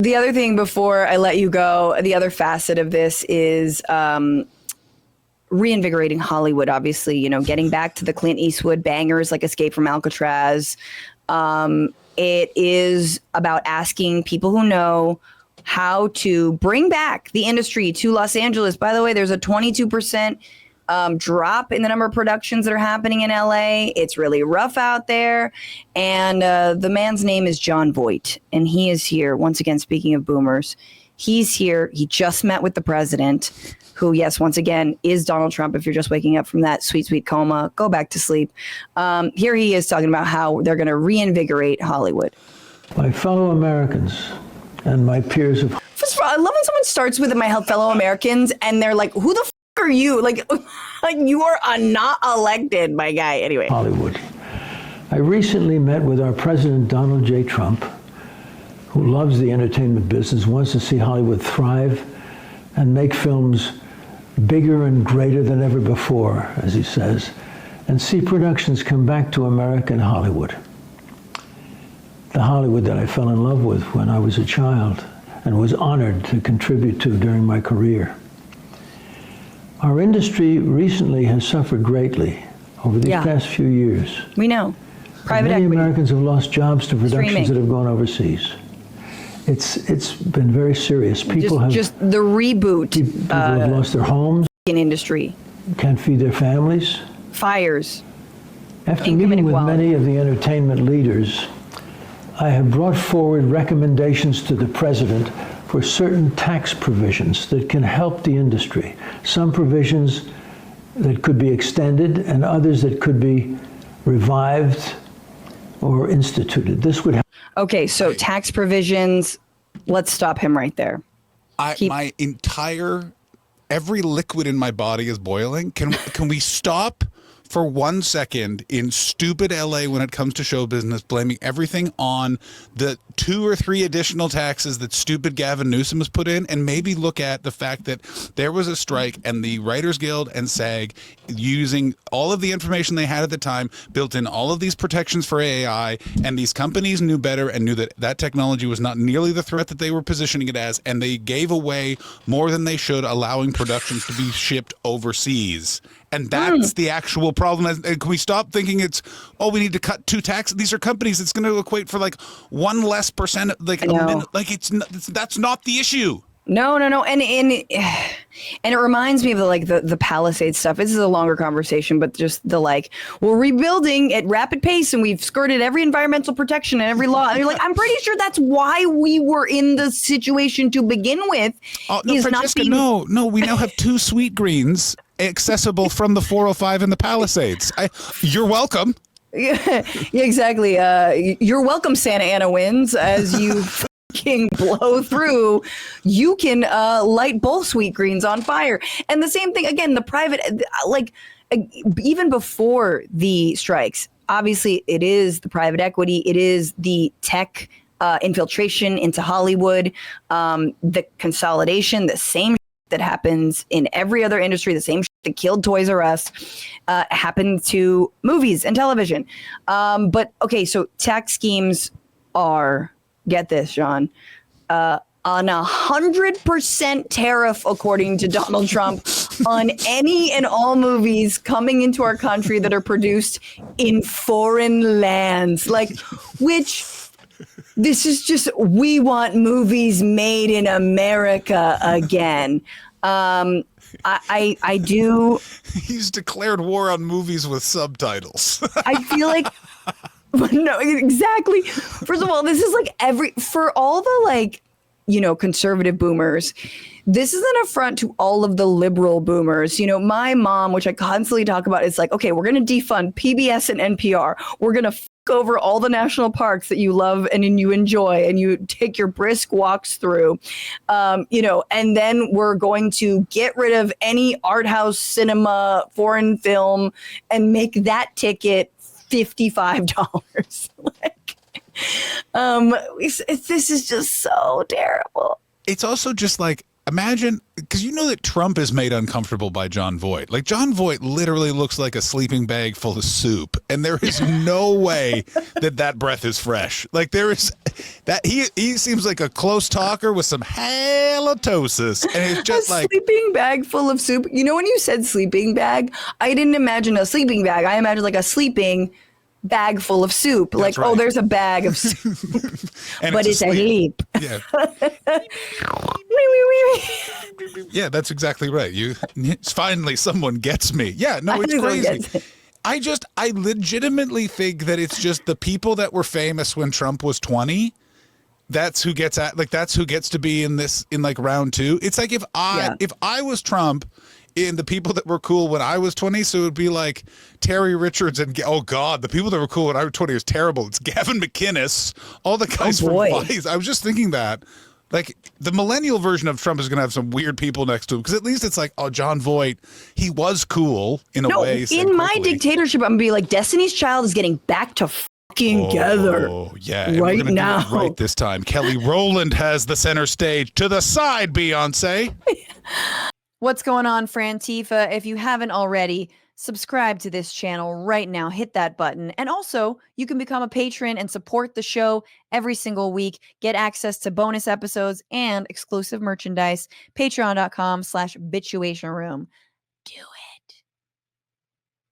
The other thing before I let you go, the other facet of this is reinvigorating Hollywood, obviously, getting back to the Clint Eastwood bangers like Escape from Alcatraz. It is about asking people who know how to bring back the industry to Los Angeles. By the way, there's a 22% drop in the number of productions that are happening in LA. It's really rough out there. And the man's name is Jon Voight. And he is here, once again, speaking of boomers, he's here. He just met with the president, who, yes, once again, is Donald Trump. If you're just waking up from that sweet, sweet coma, go back to sleep. Here he is talking about how they're going to reinvigorate Hollywood. My fellow Americans and my peers of... First of all, I love when someone starts with my fellow Americans and they're like, who the f*** are you? Like you are not elected, my guy. Anyway. Hollywood. I recently met with our president, Donald J. Trump, who loves the entertainment business, wants to see Hollywood thrive and make films bigger and greater than ever before, as he says, and see productions come back to American Hollywood. The Hollywood that I fell in love with when I was a child and was honored to contribute to during my career. Our industry recently has suffered greatly over these past few years. We know. Private many equity. Americans have lost jobs to productions that have gone overseas. It's been very serious. People have just the reboot. People have lost their homes. In industry. Can't feed their families. Fires. After meeting with many of the entertainment leaders, I have brought forward recommendations to the president for certain tax provisions that can help the industry. Some provisions that could be extended and others that could be revived or instituted. This would help. Okay, so tax provisions, let's stop him right there. Every liquid in my body is boiling. Can we stop for 1 second in stupid LA when it comes to show business, blaming everything on the 2 or 3 additional taxes that stupid Gavin Newsom has put in, and maybe look at the fact that there was a strike and the Writers Guild and SAG, using all of the information they had at the time, built in all of these protections for AI, and these companies knew better and knew that that technology was not nearly the threat that they were positioning it as, and they gave away more than they should, allowing productions to be shipped overseas. And that's the actual problem. And can we stop thinking we need to cut 2 taxes? These are companies. It's going to equate for like 1 less %, like a minute. Like that's not the issue. No. And it reminds me of the Palisades stuff. This is a longer conversation, but just we're rebuilding at rapid pace and we've skirted every environmental protection and every law. And you're like, I'm pretty sure that's why we were in the situation to begin with. Oh, no, Francesca, no. We now have 2 sweet greens accessible from the 405 in the Palisades. You're welcome. Yeah, exactly. You're welcome, Santa Ana winds, as you fucking blow through. You can light both sweet greens on fire. And the same thing, again, the private, even before the strikes, obviously it is the private equity, it is the tech infiltration into Hollywood, the consolidation, the same that happens in every other industry, the same that killed Toys R Us, happened to movies and television. But okay, so tax schemes are, get this, John, on 100% tariff, according to Donald Trump, on any and all movies coming into our country that are produced in foreign lands. This is just, we want movies made in America again. I do. He's declared war on movies with subtitles. I feel like, no, exactly. First of all, this is for all the conservative boomers, this is an affront to all of the liberal boomers. My mom, which I constantly talk about, is like, okay, we're going to defund PBS and NPR. We're going to over all the national parks that you love and you enjoy and you take your brisk walks through, and then we're going to get rid of any art house cinema, foreign film, and make that ticket $55. This is just so terrible. It's also just Imagine, because you know that Trump is made uncomfortable by Jon Voight. Like, Jon Voight literally looks like a sleeping bag full of soup, and there is no way that breath is fresh. Like, there is that he seems like a close talker with some halitosis, and it's just like sleeping bag full of soup. You know, when you said sleeping bag, I didn't imagine a sleeping bag. I imagined like a sleeping bag full of soup. That's like, right. oh, there's a bag of soup, but it's a sleep. Yeah. Yeah, that's exactly right. Finally someone gets me. Yeah, no, it's crazy. I legitimately think that it's just the people that were famous when Trump was 20. That's who gets to be in like round 2. It's like if I was Trump, in the people that were cool when I was 20, so it would be like Terry Richards and oh god, the people that were cool when I was 20 is terrible. It's Gavin McInnes, all the guys from Vice. I was just thinking that. Like, the millennial version of Trump is going to have some weird people next to him, because at least it's like, oh, Jon Voight, he was cool in a way. In my dictatorship, I'm going to be like, Destiny's Child is getting back to fucking together. Oh, yeah. Right now. Do it right this time. Kelly Rowland has the center stage. To the side, Beyonce. What's going on, Frantifa? If you haven't already, subscribe to this channel right now. Hit that button. And also, you can become a patron and support the show every single week. Get access to bonus episodes and exclusive merchandise. Patreon.com/Bitchuation Room. Do it.